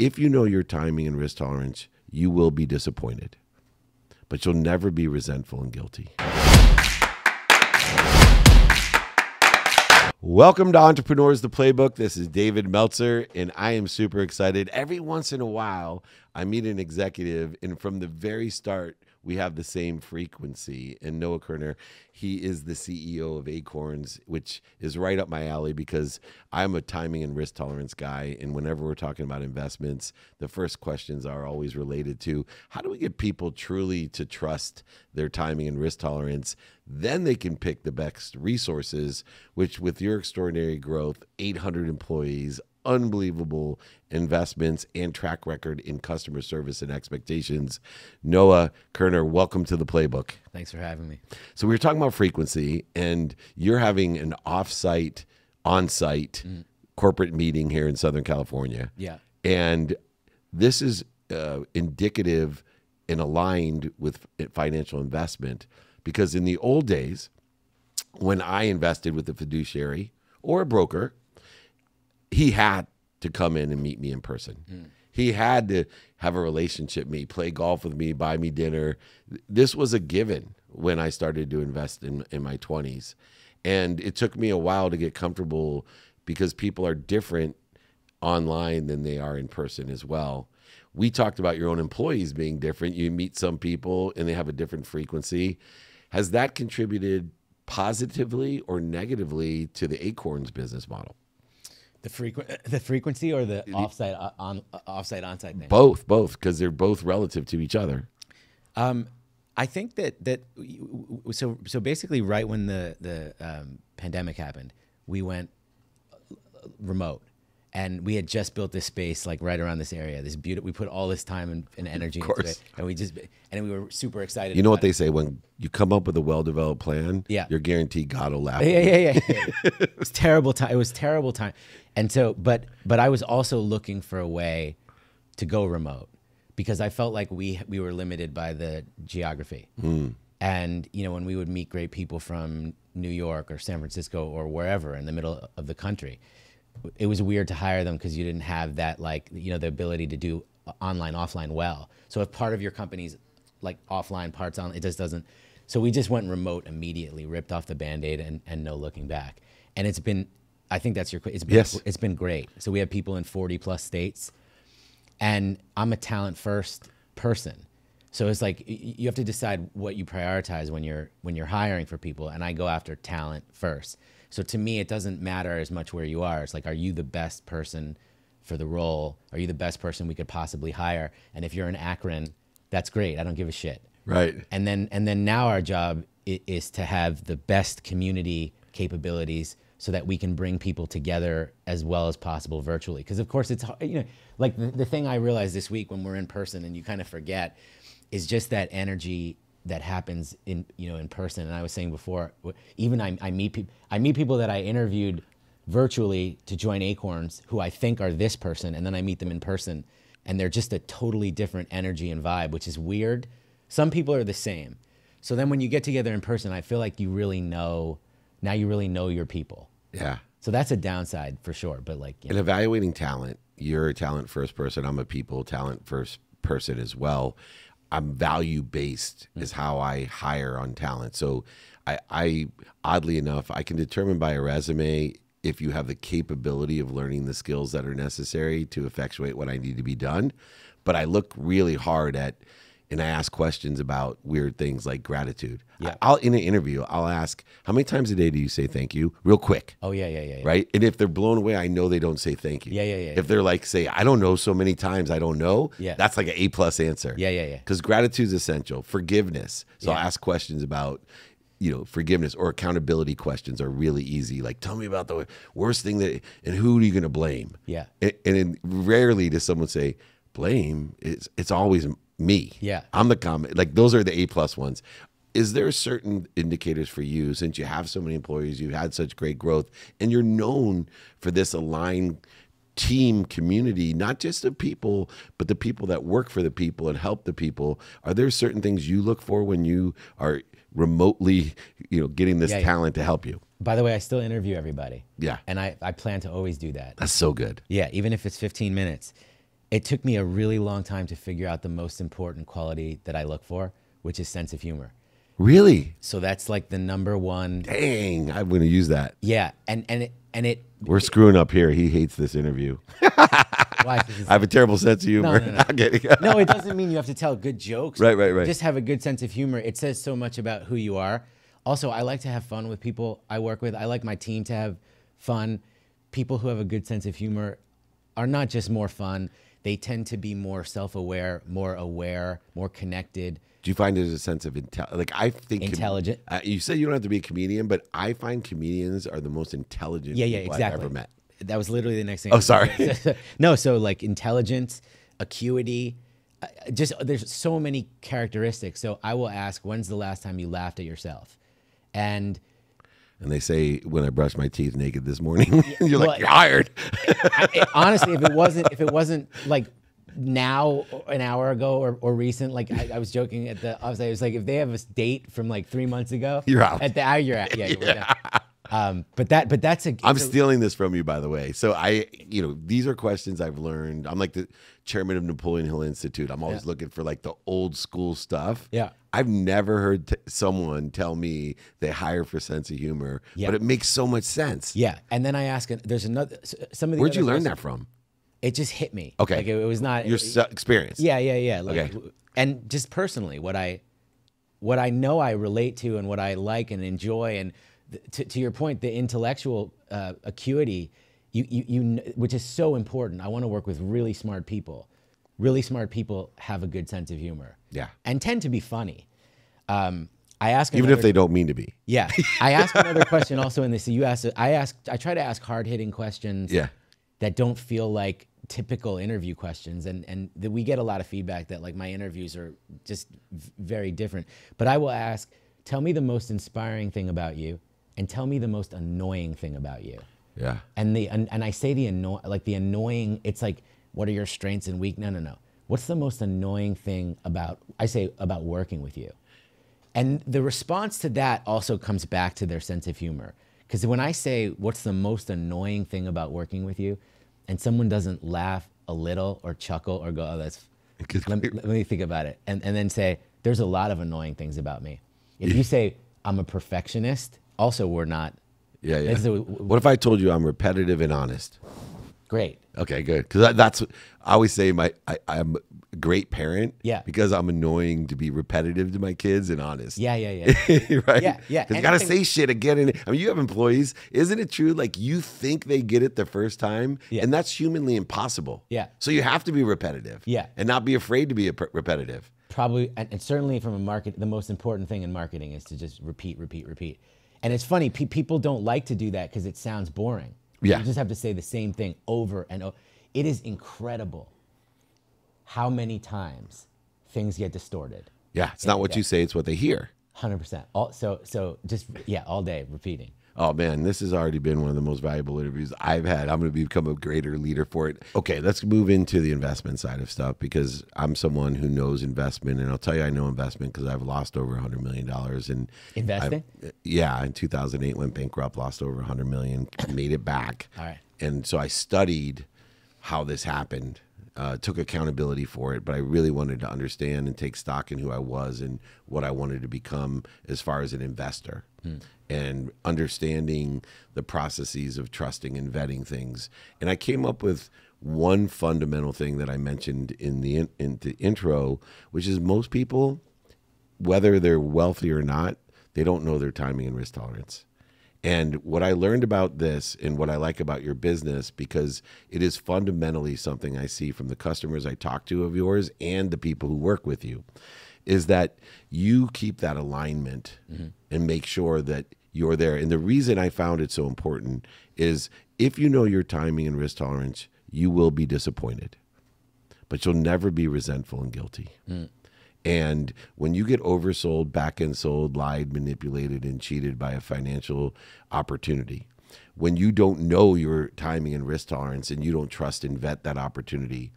If you know your timing and risk tolerance, you will be disappointed, but you'll never be resentful and guilty. Welcome to Entrepreneurs, the Playbook. This is David Meltzer, and I am super excited. Every once in a while, I meet an executive, and from the very start, we have the same frequency. And Noah Kerner, he is the CEO of Acorns, which is right up my alley because I'm a timing and risk tolerance guy. And whenever we're talking about investments, the first questions are always related to how do we get people truly to trust their timing and risk tolerance? Then they can pick the best resources, which with your extraordinary growth, 800 employees, unbelievable investments and track record in customer service and expectations. Noah Kerner, welcome to the Playbook. Thanks for having me. So we were talking about frequency, and you're having an off-site, on-site corporate meeting here in Southern California. Yeah. And this is indicative and aligned with financial investment, because in the old days, when I invested with a fiduciary or a broker, he had to come in and meet me in person. He had to have a relationship with me, play golf with me, buy me dinner. This was a given when I started to invest in my 20s. And it took me a while to get comfortable because people are different online than they are in person as well. We talked about your own employees being different. You meet some people and they have a different frequency. Has that contributed positively or negatively to the Acorns business model? The frequency or the offsite onsite thing? Both, because they're both relative to each other. I think so basically right when the pandemic happened, we went remote, and we had just built this space like right around this area. This beautiful. We put all this time and energy into it, and we were super excited. You know what they say, when you come up with a well-developed plan, you're guaranteed God will laugh. Yeah. It was terrible time. It was terrible time. And so, but I was also looking for a way to go remote because I felt like we were limited by the geography. And when we would meet great people from New York or San Francisco or wherever in the middle of the country, it was weird to hire them because you didn't have that the ability to do online, offline well. So if part of your company's like offline, parts on, it just doesn't. So we just went remote immediately, ripped off the Band-Aid and no looking back. And it's been, I think that's it's been great. So we have people in 40 plus states, and I'm a talent first person. So it's like you have to decide what you prioritize when you're hiring for people, and I go after talent first. So to me, it doesn't matter as much where you are. It's like, are you the best person for the role? Are you the best person we could possibly hire? And if you're in Akron, that's great. I don't give a shit. Right. And then now our job is to have the best community capabilities so that we can bring people together as well as possible virtually. Because of course it's, like the thing I realized this week when we're in person and you kind of forget is just that energy that happens in person. And I was saying before, even I meet people that I interviewed virtually to join Acorns who I think are this person, and then I meet them in person, and they're just a totally different energy and vibe, which is weird. Some people are the same. So then when you get together in person, I feel like you really know your people. Yeah. So that's a downside for sure. But in evaluating talent, you're a talent first person. I'm a people talent first person as well. I'm value based is how I hire on talent. So I oddly enough, I can determine by a resume if you have the capability of learning the skills that are necessary to effectuate what I need to be done. But I look really hard at, and I ask questions about weird things like gratitude. Yeah. In an interview, I'll ask, how many times a day do you say thank you? Real quick. Oh, yeah. Right? And if they're blown away, I know they don't say thank you. Yeah. If they're like, say, I don't know so many times, I don't know. Yeah. That's like an A+ answer. Yeah. Because gratitude is essential. Forgiveness. So I'll ask questions about, forgiveness, or accountability questions are really easy. Like, tell me about the worst thing and who are you going to blame? Yeah. And rarely does someone say, blame, it's always me. Yeah. I'm the comment. Like, those are the A+ ones. Is there certain indicators for you, since you have so many employees, you've had such great growth, and you're known for this aligned team community, not just the people, but the people that work for the people and help the people? Are there certain things you look for when you are remotely, getting this talent to help you? By the way, I still interview everybody. Yeah. And I plan to always do that. That's so good. Yeah, even if it's 15 minutes. It took me a really long time to figure out the most important quality that I look for, which is sense of humor. Really? So that's like the number one. Dang, I'm going to use that. Yeah, and it. We're screwing up here. He hates this interview. Why? I have a terrible sense of humor. No. Not kidding. No, it doesn't mean you have to tell good jokes. Right. Just have a good sense of humor. It says so much about who you are. Also, I like to have fun with people I work with. I like my team to have fun. People who have a good sense of humor are not just more fun. They tend to be more self-aware, more aware, more connected. Do you find there's a sense of I think Intelligent. You said you don't have to be a comedian, but I find comedians are the most intelligent people Exactly. I've ever met. That was literally the next thing. Oh, sorry. No, so like intelligence, acuity, just there's so many characteristics. So I will ask, when's the last time you laughed at yourself? And they say when I brushed my teeth naked this morning, you're like, you're hired. Honestly, if it wasn't like now, an hour ago, or recent, like I was joking at the, I was like, if they have a date from like 3 months ago, you're out. At the hour you're at, yeah. But that's a. I'm stealing this from you, by the way. So these are questions I've learned. I'm like the chairman of Napoleon Hill Institute. I'm always looking for like the old school stuff. Yeah. I've never heard someone tell me they hire for sense of humor, but it makes so much sense. Yeah. And then I ask, there's another, some of the. Where'd you learn that from? It just hit me. Okay. Like it was not your experience. Yeah. Like, okay. And just personally, what I know I relate to and what I like and enjoy, and to your point, the intellectual acuity, you which is so important. I want to work with really smart people. Really smart people have a good sense of humor. Yeah. And tend to be funny. I ask even if they don't mean to be. Yeah. I ask another question also in this. I try to ask hard hitting questions. Yeah. That don't feel like typical interview questions, and we get a lot of feedback that like my interviews are just very different. But I will ask, tell me the most inspiring thing about you, and tell me the most annoying thing about you. Yeah. And I say the annoying. It's like, what are your strengths and weaknesses? No. What's the most annoying thing about working with you? And the response to that also comes back to their sense of humor. Because when I say, what's the most annoying thing about working with you, and someone doesn't laugh a little or chuckle or go, oh, that's, let me think about it. And then say, there's a lot of annoying things about me. If you say, I'm a perfectionist, also we're not. Yeah. What if I told you I'm repetitive and honest? Great. Okay, good. Because that's, I always say I'm a great parent. Yeah. Because I'm annoying to be repetitive to my kids and honest. Yeah. Right? Yeah. Because you got to say shit again. I mean, you have employees. Isn't it true? Like, you think they get it the first time, and that's humanly impossible. Yeah. So you have to be repetitive. Yeah. And not be afraid to be repetitive. Probably, and certainly from a market, the most important thing in marketing is to just repeat. And it's funny, people don't like to do that because it sounds boring. Yeah. You just have to say the same thing over and over. It is incredible how many times things get distorted. Yeah, it's not what you say, it's what they hear. 100%. So just, all day repeating. Oh man, this has already been one of the most valuable interviews I've had. I'm going to become a greater leader for it. Okay, let's move into the investment side of stuff, because I'm someone who knows investment, and I'll tell you I know investment because I've lost over $100 million. And investing? In 2008 went bankrupt, lost over $100 million, made it back. All right. And so I studied how this happened. Took accountability for it, but I really wanted to understand and take stock in who I was and what I wanted to become as far as an investor, and understanding the processes of trusting and vetting things. And I came up with one fundamental thing that I mentioned in the intro, which is most people, whether they're wealthy or not, they don't know their timing and risk tolerance. And what I learned about this, and what I like about your business, because it is fundamentally something I see from the customers I talk to of yours and the people who work with you, is that you keep that alignment and make sure that you're there. And the reason I found it so important is, if you know your timing and risk tolerance, you will be disappointed, but you'll never be resentful and guilty. And when you get oversold, back-end sold, lied, manipulated, and cheated by a financial opportunity, when you don't know your timing and risk tolerance and you don't trust and vet that opportunity,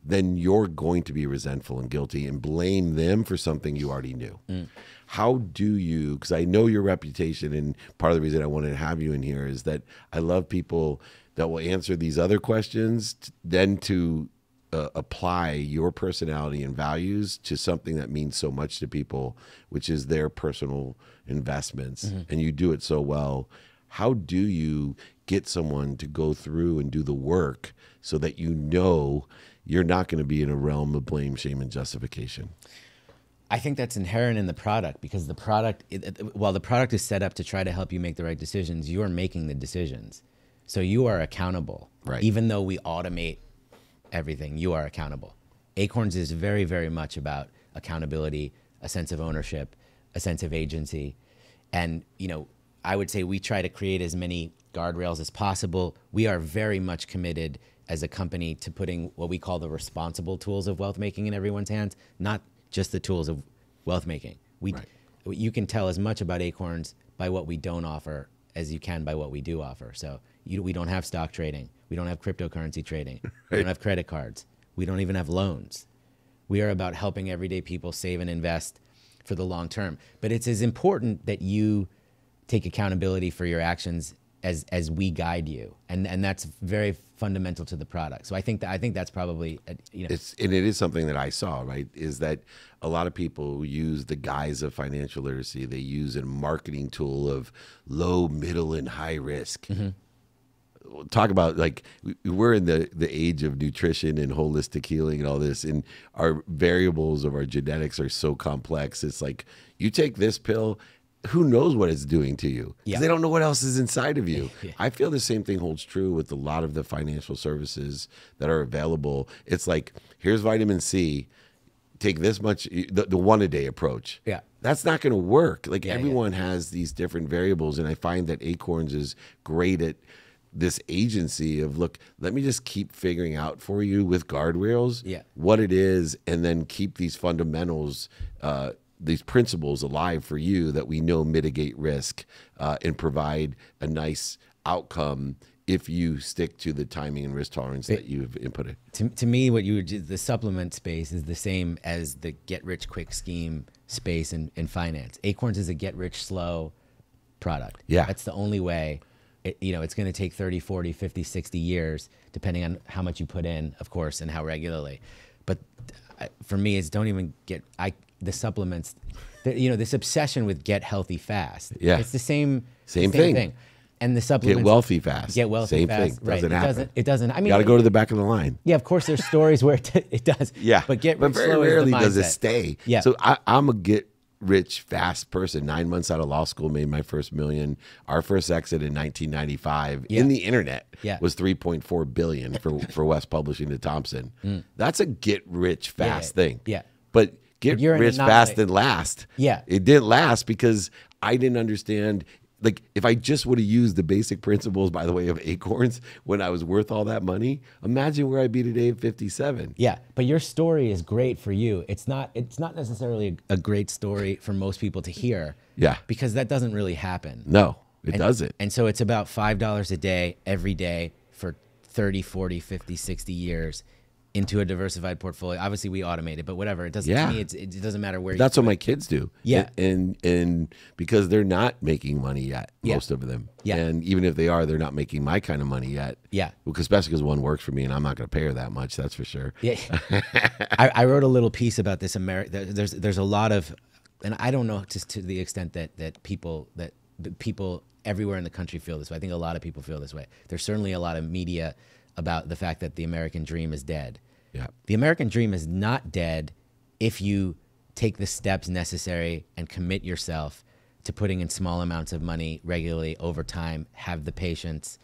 then you're going to be resentful and guilty and blame them for something you already knew. How do you, because I know your reputation, and part of the reason I wanted to have you in here is that I love people that will answer these other questions, then to apply your personality and values to something that means so much to people, which is their personal investments, and you do it so well. How do you get someone to go through and do the work so that you know you're not going to be in a realm of blame, shame, and justification? I think that's inherent in the product, because the product, while the product is set up to try to help you make the right decisions, you are making the decisions. So you are accountable. Right. Even though we automate everything, you are accountable. Acorns is very, very much about accountability, a sense of ownership, a sense of agency. And, you know, I would say we try to create as many guardrails as possible. We are very much committed as a company to putting what we call the responsible tools of wealth making in everyone's hands, not just the tools of wealth making. You can tell as much about Acorns by what we don't offer as you can by what we do offer. So we don't have stock trading. We don't have cryptocurrency trading. We don't have credit cards. We don't even have loans. We are about helping everyday people save and invest for the long term. But it's as important that you take accountability for your actions as we guide you, and that's very fundamental to the product. So I think that's probably and it is something that I saw, right, is that a lot of people use the guise of financial literacy. They use a marketing tool of low, middle, and high risk. Talk about, like, we're in the age of nutrition and holistic healing and all this, and our variables of our genetics are so complex. It's like, you take this pill, who knows what it's doing to you? Because they don't know what else is inside of you. I feel the same thing holds true with a lot of the financial services that are available. It's like, here's vitamin C, take this much, the one-a-day approach. That's not going to work. Like, everyone has these different variables, and I find that Acorns is great at this agency of, look, let me just keep figuring out for you with guardrails what it is, and then keep these fundamentals, these principles alive for you that we know mitigate risk and provide a nice outcome if you stick to the timing and risk tolerance that you've inputted. To me, what you would do, the supplement space is the same as the get-rich-quick scheme space in finance. Acorns is a get-rich-slow product. That's the only way. It's going to take 30, 40, 50, 60 years, depending on how much you put in, of course, and how regularly. But for me, it's don't even get the supplements. This obsession with get healthy fast. It's the same thing. And the supplements, get wealthy fast. Get wealthy same fast. Thing. Doesn't happen. It doesn't. I mean, you got to go to the back of the line. Yeah, of course, there's stories where it does. But very rarely does it stay. Yeah. So I'm a get rich fast person. 9 months out of law school, made my first million. Our first exit in 1995 in the internet was $3.4 billion for West Publishing to Thompson. That's a get rich fast thing. But get rich fast didn't last. It didn't last because I didn't understand. Like, if I just would have used the basic principles, by the way, of Acorns when I was worth all that money, imagine where I'd be today at 57. But your story is great for you. It's not necessarily a great story for most people to hear. Because that doesn't really happen. No, it doesn't. And so it's about $5 a day, every day, for 30, 40, 50, 60 years into a diversified portfolio. Obviously, we automate it, but whatever. It doesn't. To me, it doesn't matter where. That's what my kids do. And because they're not making money yet, most of them. And even if they are, they're not making my kind of money yet. Especially because one works for me, and I'm not going to pay her that much. That's for sure. I wrote a little piece about this. There's a lot of, and I don't know just to the extent that people everywhere in the country feel this way. I think a lot of people feel this way. There's certainly a lot of media about the fact that the American dream is dead. The American dream is not dead if you take the steps necessary and commit yourself to putting in small amounts of money regularly over time, have the patience.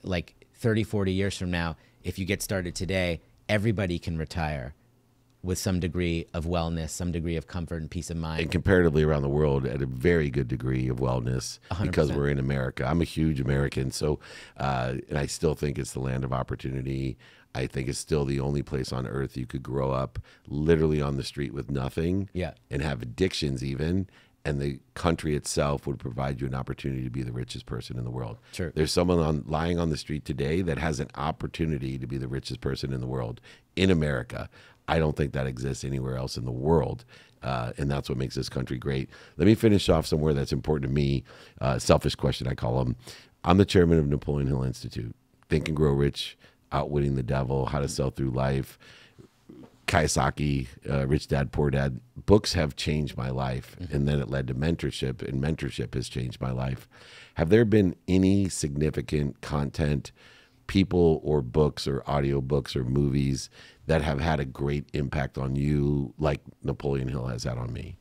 Like 30, 40 years from now, if you get started today, everybody can retire with some degree of wellness, some degree of comfort and peace of mind. And comparatively around the world at a very good degree of wellness 100%. Because we're in America. I'm a huge American, so and I still think it's the land of opportunity. I think it's still the only place on earth you could grow up literally on the street with nothing and have addictions even, and the country itself would provide you an opportunity to be the richest person in the world. There's someone lying on the street today that has an opportunity to be the richest person in the world in America. I don't think that exists anywhere else in the world, and that's what makes this country great. Let me finish off somewhere that's important to me. Selfish question, I call them. I'm the chairman of Napoleon Hill Institute. Think and Grow Rich. Outwitting the Devil, How to Sell Through Life, Kiyosaki, Rich Dad, Poor Dad. Books have changed my life. And then it led to mentorship, and mentorship has changed my life. Have there been any significant content, people or books or audiobooks or movies that have had a great impact on you like Napoleon Hill has had on me?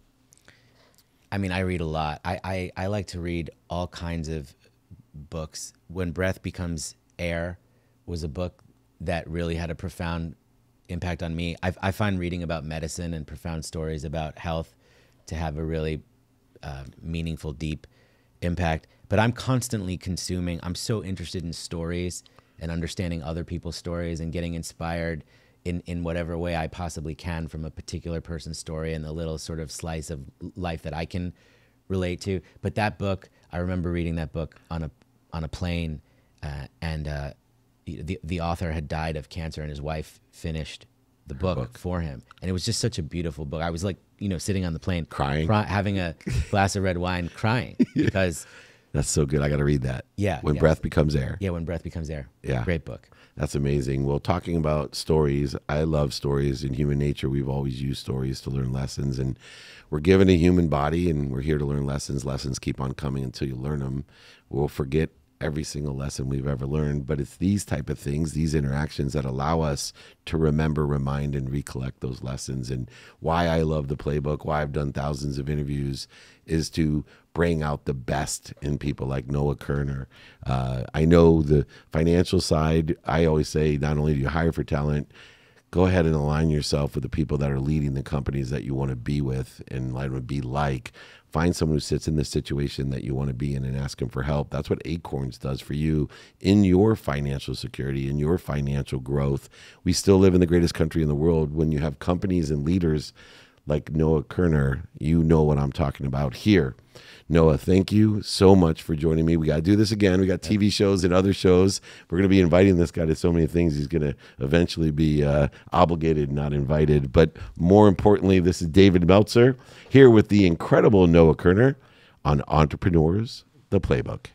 I mean, I read a lot. I like to read all kinds of books. When Breath Becomes Air was a book that really had a profound impact on me. I find reading about medicine and profound stories about health to have a really meaningful, deep impact. But I'm constantly consuming. I'm so interested in stories and understanding other people's stories and getting inspired in whatever way I possibly can from a particular person's story and the little sort of slice of life that I can relate to. But that book, I remember reading that book on a plane, and the author had died of cancer, and his wife finished the book for him. And it was just such a beautiful book. I was like, sitting on the plane, crying, having a glass of red wine, crying because that's so good. I got to read that. Yeah. When Breath Becomes Air. Yeah, When Breath Becomes Air. Yeah. Great book. That's amazing. Well, talking about stories, I love stories. In human nature, we've always used stories to learn lessons, and we're given a human body, and we're here to learn lessons. Lessons keep on coming until you learn them. We'll forget every single lesson we've ever learned, but it's these type of things, these interactions that allow us to remember, remind, and recollect those lessons. And why I love the playbook, why I've done thousands of interviews, is to bring out the best in people like Noah Kerner. I know the financial side. I always say, not only do you hire for talent, go ahead and align yourself with the people that are leading the companies that you want to be with and want to be like. Find someone who sits in the situation that you want to be in and ask them for help. That's what Acorns does for you in your financial security, in your financial growth. We still live in the greatest country in the world. When you have companies and leaders like Noah Kerner, you know what I'm talking about here. Noah, thank you so much for joining me. We got to do this again. We got TV shows and other shows. We're going to be inviting this guy to so many things. He's going to eventually be obligated, not invited. But more importantly, this is David Meltzer here with the incredible Noah Kerner on Entrepreneurs, the Playbook.